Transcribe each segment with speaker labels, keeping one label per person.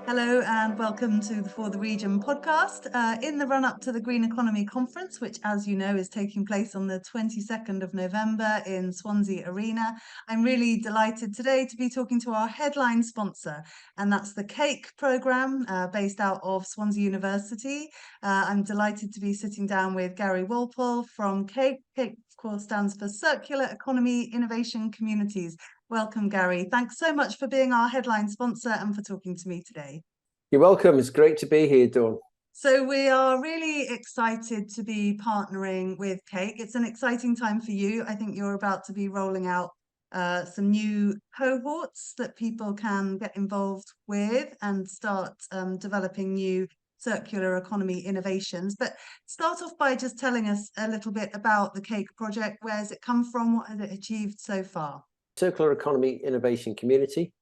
Speaker 1: Hello and welcome to the For the Region podcast. In the run up to the Green Economy Conference, which, as you know, is taking place on the 22nd of November in Swansea Arena, I'm really delighted today to be talking to our headline sponsor, and that's the C.E.I.C programme based out of Swansea University. I'm delighted to be sitting down with Gary Walpole from C.E.I.C. C.E.I.C, of course, stands for Circular Economy Innovation Communities. Welcome, Gary. Thanks so much for being our headline sponsor and for talking to me today.
Speaker 2: You're welcome. It's great to be here, Dawn.
Speaker 1: So we are really excited to be partnering with C.E.I.C. It's an exciting time for you. I think you're about to be rolling out some new cohorts that people can get involved with and start developing new circular economy innovations. But start off by just telling us a little bit about the C.E.I.C project. Where has it come from? What has it achieved so far?
Speaker 2: Circular Economy Innovation Community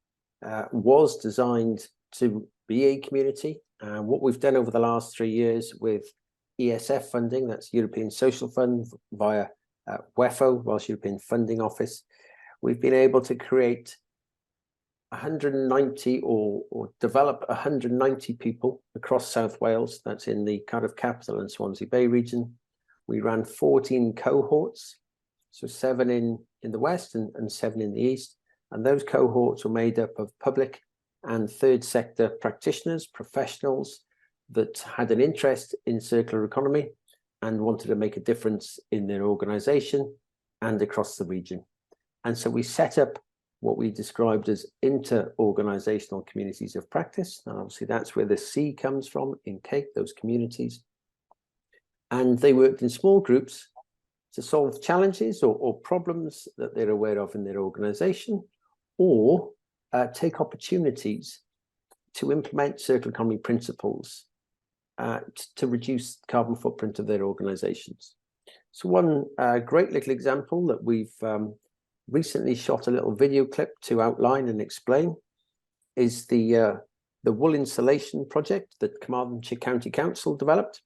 Speaker 2: was designed to be a community. What we've done over the last 3 years with ESF funding, that's European Social Fund via WEFO, Welsh European Funding Office, we've been able to create 190 or develop 190 people across South Wales. That's in the Cardiff capital and Swansea Bay region. We ran 14 cohorts, so 7 in the west and 7 in the east. And those cohorts were made up of public and third sector practitioners, professionals that had an interest in circular economy and wanted to make a difference in their organization and across the region. And so we set up what we described as inter-organizational communities of practice. And obviously that's where the C comes from in C.E.I.C, those communities. And they worked in small groups to solve challenges or problems that they're aware of in their organization, or take opportunities to implement circular economy principles to reduce the carbon footprint of their organizations. So one great little example that we've recently shot a little video clip to outline and explain is the wool insulation project that Carmarthenshire County Council developed.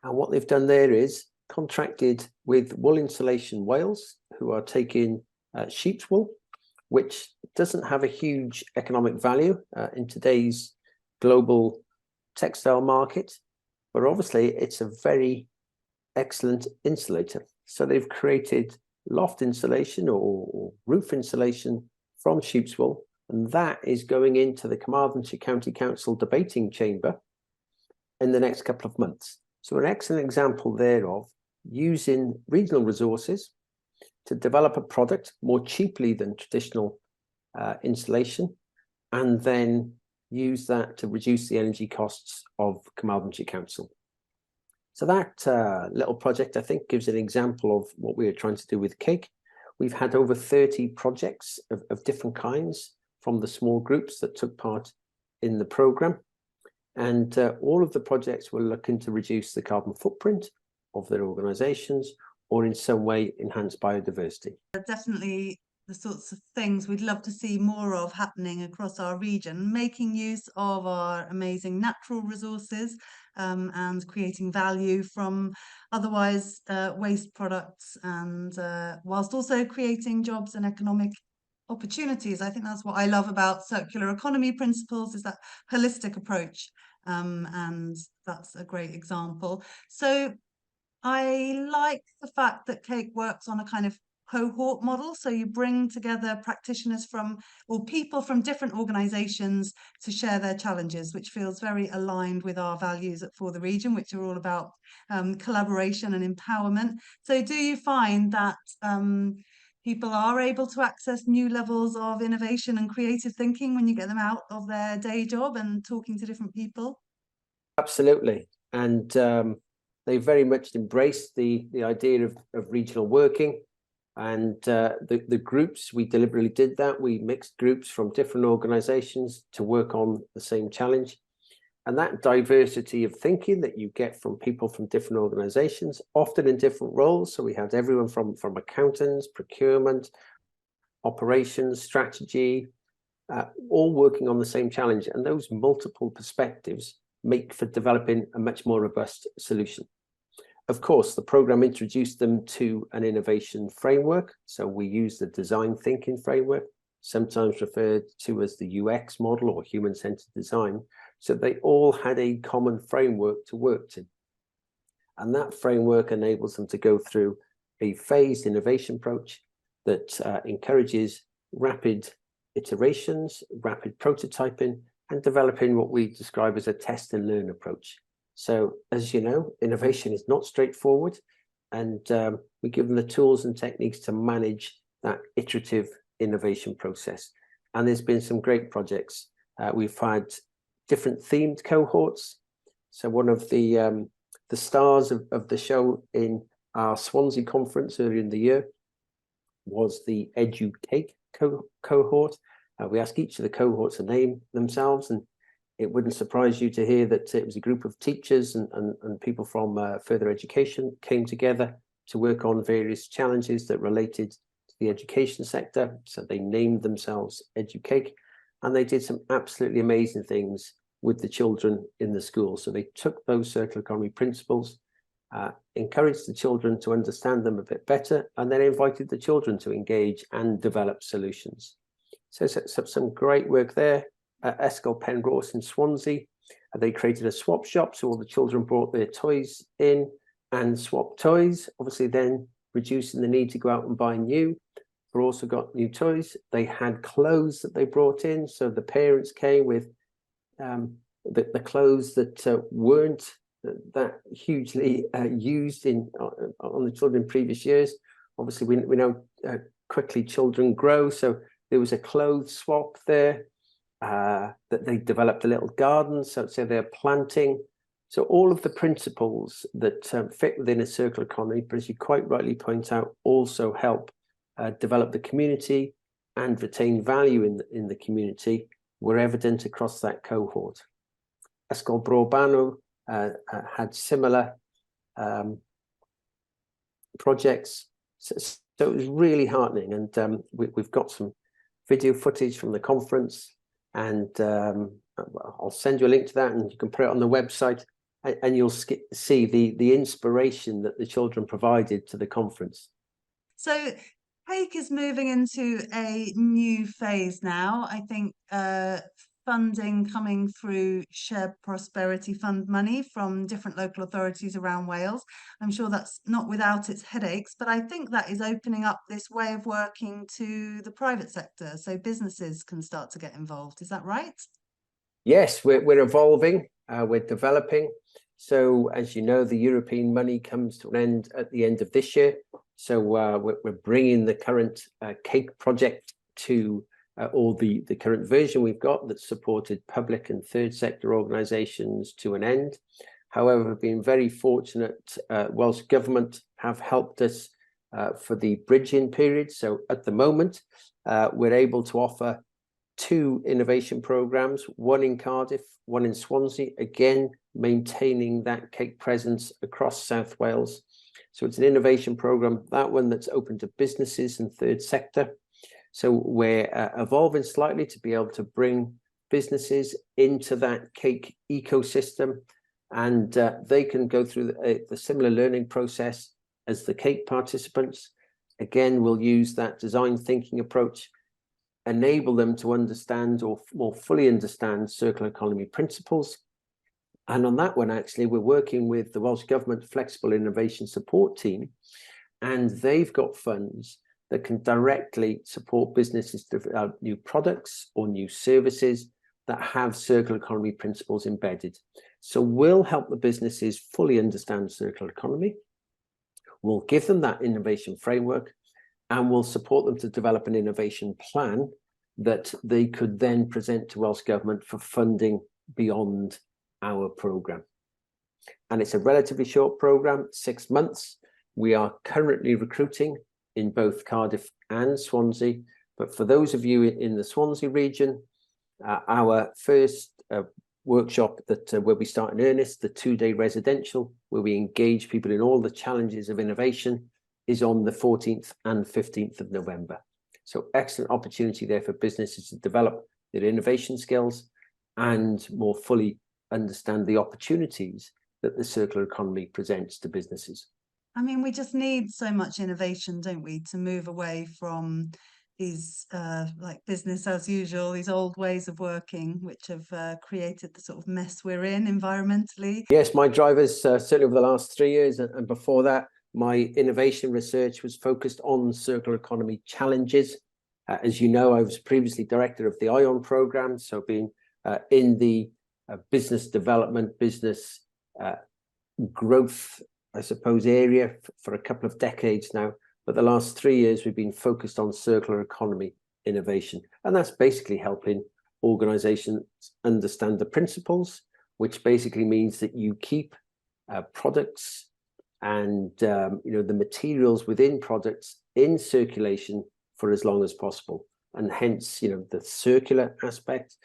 Speaker 2: And what they've done there is contracted with Wool Insulation Wales, who are taking sheep's wool, which doesn't have a huge economic value in today's global textile market, but obviously it's a very excellent insulator. So they've created loft insulation or roof insulation from sheep's wool, and that is going into the Carmarthenshire County Council debating chamber in the next couple of months. So an excellent example there of using regional resources to develop a product more cheaply than traditional insulation, and then use that to reduce the energy costs of Carmarthenshire Council. So that little project, I think, gives an example of what we are trying to do with C.E.I.C. We've had over 30 projects of different kinds from the small groups that took part in the programme. And all of the projects were looking to reduce the carbon footprint of their organisations or in some way enhance biodiversity.
Speaker 1: Definitely the sorts of things we'd love to see more of happening across our region, making use of our amazing natural resources and creating value from otherwise waste products, and whilst also creating jobs and economic opportunities. I think that's what I love about circular economy principles, is that holistic approach, and that's a great example. So I like the fact that C.E.I.C works on a kind of cohort model. So you bring together practitioners from, or people from different organisations to share their challenges, which feels very aligned with our values at For the Region, which are all about collaboration and empowerment. So do you find that people are able to access new levels of innovation and creative thinking when you get them out of their day job and talking to different people?
Speaker 2: Absolutely. And they very much embraced the idea of regional working. And the groups, we deliberately did that. We mixed groups from different organizations to work on the same challenge. And that diversity of thinking that you get from people from different organizations, often in different roles. So we had everyone from accountants, procurement, operations, strategy, all working on the same challenge. And those multiple perspectives make for developing a much more robust solution. Of course, the program introduced them to an innovation framework. So we use the design thinking framework, sometimes referred to as the UX model or human-centered design. So they all had a common framework to work to. And that framework enables them to go through a phased innovation approach that encourages rapid iterations, rapid prototyping, and developing what we describe as a test and learn approach. So as you know, innovation is not straightforward, and we give them the tools and techniques to manage that iterative innovation process. And there's been some great projects. We've had different themed cohorts. So one of the stars of the show in our Swansea conference earlier in the year was the EduCake cohort. We asked each of the cohorts to name themselves, and it wouldn't surprise you to hear that it was a group of teachers and people from further education came together to work on various challenges that related to the education sector. So they named themselves EduCake, and they did some absolutely amazing things with the children in the school. So they took those circular economy principles, encouraged the children to understand them a bit better, and then invited the children to engage and develop solutions. So some great work there. Ysgol Penrose in Swansea, they created a swap shop, so all the children brought their toys in and swapped toys, obviously then reducing the need to go out and buy new, but also got new toys. They had clothes that they brought in, so the parents came with the clothes that weren't that hugely used on the children in previous years. Obviously, we know quickly children grow, so there was a clothes swap there. That they developed a little garden, so they're planting. So all of the principles that fit within a circular economy, but as you quite rightly point out, also help develop the community and retain value in the community, were evident across that cohort. Ysgol Bro had similar projects, so it was really heartening, and we've got some video footage from the conference, and I'll send you a link to that, and you can put it on the website, and you'll see the inspiration that the children provided to the conference.
Speaker 1: So CEIC is moving into a new phase now. I think funding coming through Shared Prosperity Fund money from different local authorities around Wales. I'm sure that's not without its headaches, but I think that is opening up this way of working to the private sector, so businesses can start to get involved. Is that right?
Speaker 2: Yes, we're evolving, we're developing. So as you know, the European money comes to an end at the end of this year. So we're bringing the current CEIC project to or the current version we've got that supported public and third sector organisations to an end. However, we've been very fortunate. Welsh Government have helped us for the bridging period. So at the moment, we're able to offer 2 innovation programmes, one in Cardiff, one in Swansea, again, maintaining that CEIC presence across South Wales. So it's an innovation programme, that one that's open to businesses and third sector. So we're evolving slightly to be able to bring businesses into that CEIC ecosystem, and they can go through the similar learning process as the CEIC participants. Again, we'll use that design thinking approach, enable them to understand or more fully understand circular economy principles. And on that one, actually, we're working with the Welsh Government Flexible Innovation Support Team, and they've got funds that can directly support businesses to develop new products or new services that have circular economy principles embedded. So we'll help the businesses fully understand circular economy. We'll give them that innovation framework, and we'll support them to develop an innovation plan that they could then present to Welsh Government for funding beyond our programme. And it's a relatively short programme, 6 months. We are currently recruiting in both Cardiff and Swansea, but for those of you in the Swansea region, our first workshop where we start in earnest, the 2-day residential, where we engage people in all the challenges of innovation, is on the 14th and 15th of November. So excellent opportunity there for businesses to develop their innovation skills and more fully understand the opportunities that the circular economy presents to businesses.
Speaker 1: I mean, we just need so much innovation, don't we, to move away from these like business as usual, these old ways of working, which have created the sort of mess we're in environmentally?
Speaker 2: Yes, my drivers, certainly over the last 3 years and before that, my innovation research was focused on circular economy challenges. As you know, I was previously director of the ION program, so being in the business development, business growth, I suppose, area for a couple of decades now. But the last 3 years, we've been focused on circular economy innovation. And that's basically helping organizations understand the principles, which basically means that you keep products and the materials within products in circulation for as long as possible. And hence, the circular aspect.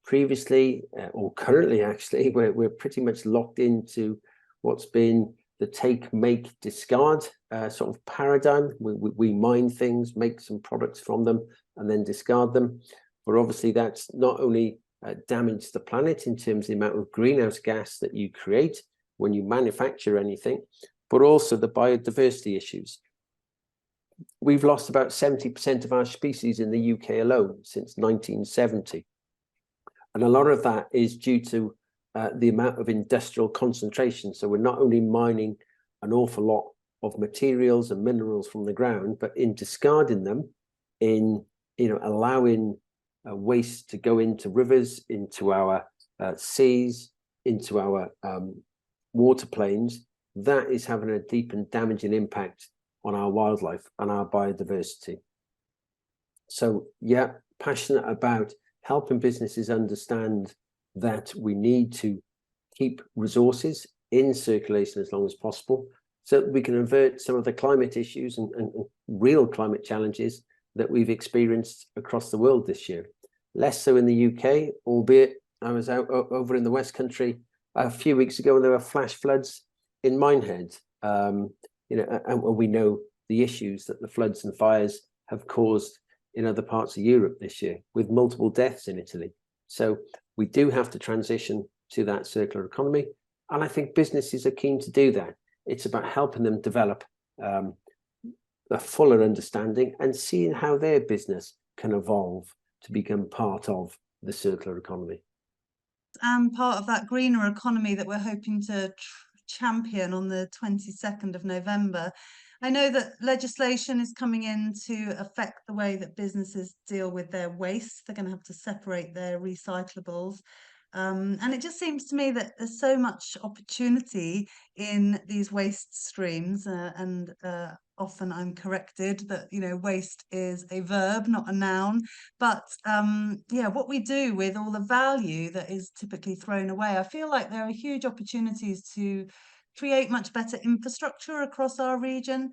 Speaker 2: Previously, or currently actually, we're pretty much locked into what's been the take, make, discard sort of paradigm. We mine things, make some products from them, and then discard them. But obviously, that's not only damaged the planet in terms of the amount of greenhouse gas that you create when you manufacture anything, but also the biodiversity issues. We've lost about 70% of our species in the UK alone since 1970. And a lot of that is due to the amount of industrial concentration. So we're not only mining an awful lot of materials and minerals from the ground, but in discarding them, in allowing waste to go into rivers, into our seas, into our water plains, that is having a deep and damaging impact on our wildlife and our biodiversity. So yeah, passionate about helping businesses understand that we need to keep resources in circulation as long as possible so that we can avert some of the climate issues and real climate challenges that we've experienced across the world this year. Less so in the UK, albeit I was out over in the West Country a few weeks ago and there were flash floods in Minehead. And we know the issues that the floods and fires have caused in other parts of Europe this year, with multiple deaths in Italy. So we do have to transition to that circular economy. And I think businesses are keen to do that. It's about helping them develop a fuller understanding and seeing how their business can evolve to become part of the circular economy.
Speaker 1: And part of that greener economy that we're hoping to champion on the 22nd of November. I know that legislation is coming in to affect the way that businesses deal with their waste. They're going to have to separate their recyclables. And it just seems to me that there's so much opportunity in these waste streams, and often I'm corrected that waste is a verb, not a noun. But yeah, what we do with all the value that is typically thrown away, I feel like there are huge opportunities to create much better infrastructure across our region.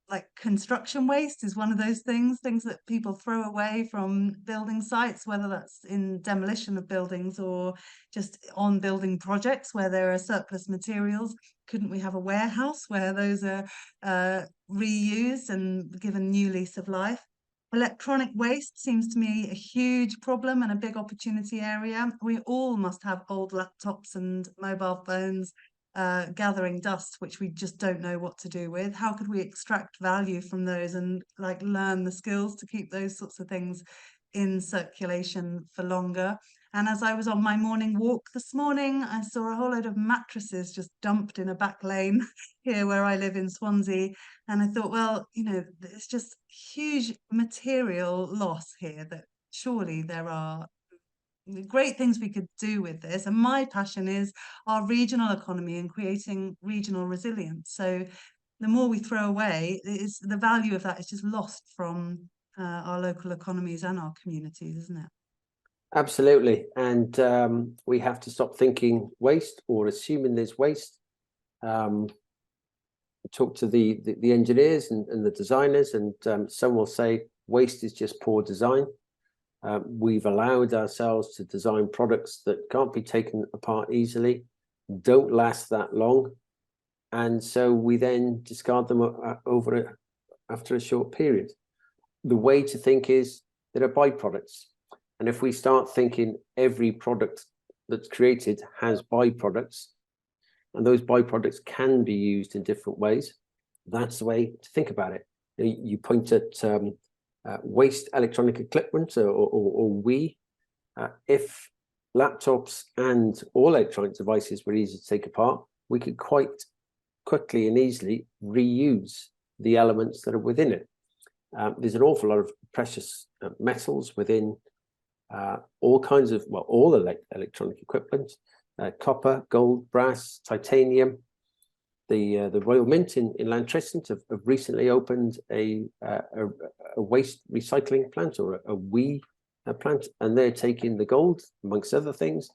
Speaker 1: Like construction waste is one of those things that people throw away from building sites, whether that's in demolition of buildings or just on building projects where there are surplus materials. Couldn't we have a warehouse where those are reused and given new lease of life? Electronic waste seems to me a huge problem and a big opportunity area. We all must have old laptops and mobile phones gathering dust, which we just don't know what to do with. How could we extract value from those and learn the skills to keep those sorts of things in circulation for longer? And as I was on my morning walk this morning, I saw a whole load of mattresses just dumped in a back lane here where I live in Swansea. And I thought, well, it's just huge material loss here, that surely there are great things we could do with this. And my passion is our regional economy and creating regional resilience. So the more we throw away, the value of that is just lost from our local economies and our communities, isn't it?
Speaker 2: Absolutely. And we have to stop thinking waste or assuming there's waste. Talk to the engineers and the designers, and some will say waste is just poor design. We've allowed ourselves to design products that can't be taken apart easily, don't last that long, and so we then discard them after a short period. The way to think is there are byproducts, and if we start thinking every product that's created has byproducts, and those byproducts can be used in different ways, that's the way to think about it. You point at waste electronic equipment, or we. If laptops and all electronic devices were easy to take apart, we could quite quickly and easily reuse the elements that are within it. There's an awful lot of precious metals within all kinds of, well, all electronic equipment, copper, gold, brass, titanium. The Royal Mint in Lantricent have recently opened a waste recycling plant, or a WEEE plant, and they're taking the gold, amongst other things,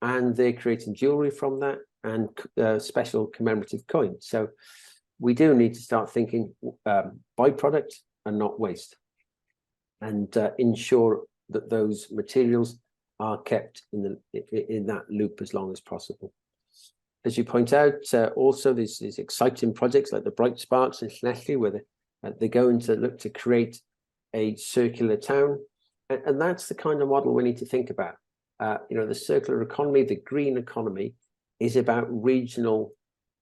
Speaker 2: and they're creating jewelry from that, and special commemorative coins. So we do need to start thinking byproduct and not waste, and ensure that those materials are kept in that loop as long as possible. As you point out, also there's these exciting projects like the Bright Sparks internationally, where they're going to look to create a circular town, and that's the kind of model we need to think about. The circular economy, the green economy, is about regional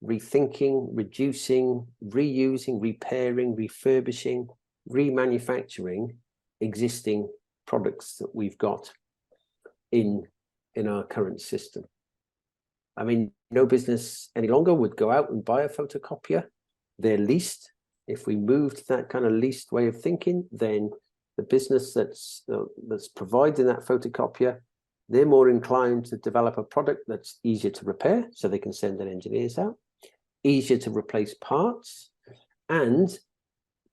Speaker 2: rethinking, reducing, reusing, repairing, refurbishing, remanufacturing existing products that we've got in our current system. I mean, no business any longer would go out and buy a photocopier. They're leased. If we move to that kind of leased way of thinking, then the business that's providing that photocopier, they're more inclined to develop a product that's easier to repair, so they can send their engineers out, easier to replace parts, and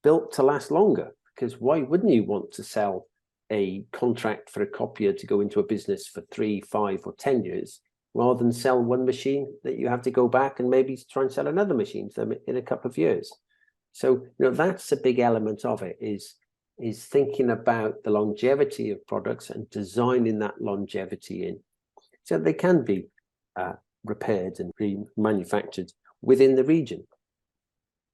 Speaker 2: built to last longer. Because why wouldn't you want to sell a contract for a copier to go into a business for 3, 5, or 10 years, rather than sell one machine that you have to go back and maybe try and sell another machine to them in a couple of years? So, that's a big element of it, is thinking about the longevity of products and designing that longevity in, so they can be repaired and remanufactured within the region.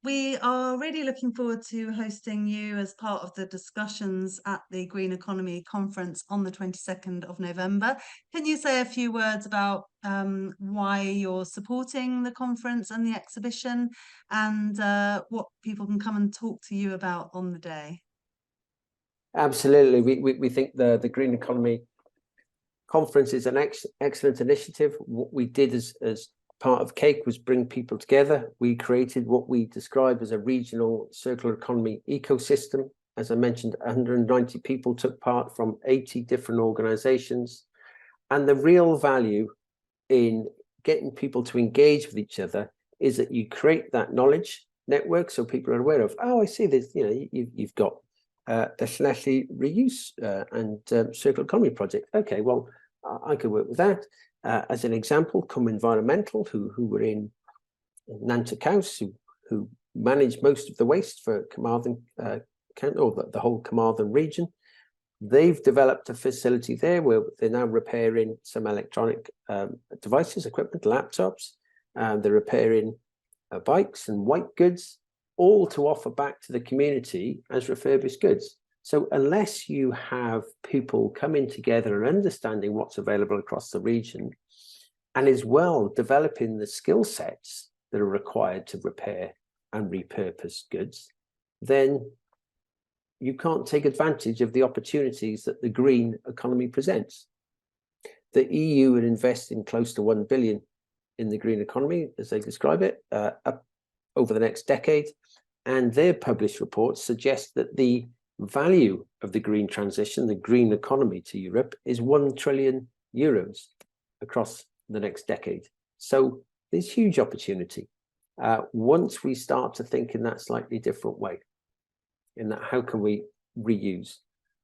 Speaker 1: We are really looking forward to hosting you as part of the discussions at the Green Economy Conference on the 22nd of November. Can you say a few words about why you're supporting the conference and the exhibition, and what people can come and talk to you about on the day?
Speaker 2: Absolutely. We think the Green Economy Conference is an excellent initiative. What we did as part of C.E.I.C was bring people together. We created what we describe as a regional circular economy ecosystem. As I mentioned, 190 people took part from 80 different organizations. And the real value in getting people to engage with each other is that you create that knowledge network, so people are aware of, oh, I see this, you've got the Llanelli reuse and circular economy project. Okay, well, I could work with that. As an example, Come Environmental, who were in Nantucket House, who manage most of the waste for Carmarthen, or the whole Carmarthen region. They've developed a facility there where they're now repairing some electronic devices, equipment, laptops. They're repairing bikes and white goods, all to offer back to the community as refurbished goods. So unless you have people coming together and understanding what's available across the region, and as well developing the skill sets that are required to repair and repurpose goods, then you can't take advantage of the opportunities that the green economy presents. The EU would invest in close to 1 billion in the green economy, as they describe it, up over the next decade. And their published reports suggest that the value of the green transition, the green economy to Europe, is 1 trillion euros across the next decade. So there's huge opportunity once we start to think in that slightly different way, in that how can we reuse,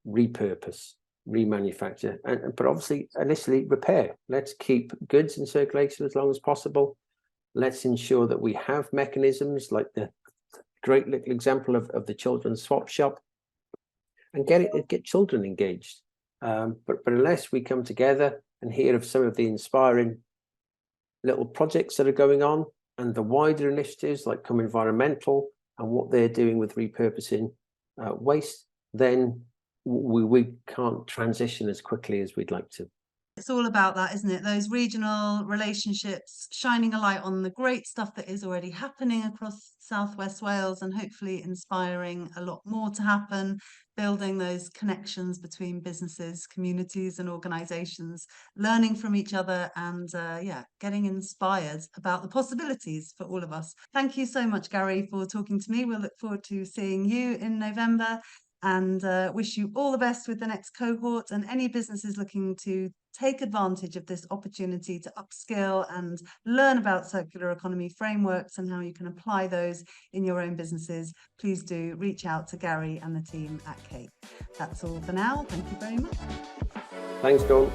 Speaker 2: repurpose, remanufacture, but obviously initially repair. Let's keep goods in circulation as long as possible. Let's ensure that we have mechanisms like the great little example of the children's swap shop, and get children engaged. But unless we come together and hear of some of the inspiring little projects that are going on, and the wider initiatives like Come Environmental and what they're doing with repurposing waste, then we can't transition as quickly as we'd like to.
Speaker 1: It's all about that, isn't it? Those regional relationships, shining a light on the great stuff that is already happening across South West Wales, and hopefully inspiring a lot more to happen, building those connections between businesses, communities and organisations, learning from each other, and yeah, getting inspired about the possibilities for all of us. Thank you so much, Gary, for talking to me. We'll look forward to seeing you in November, and wish you all the best with the next cohort, and any businesses looking to take advantage of this opportunity to upskill and learn about circular economy frameworks and how you can apply those in your own businesses. Please do reach out to Gary and the team at C.E.I.C. That's all for now. Thank you very much.
Speaker 2: Thanks, Dawn.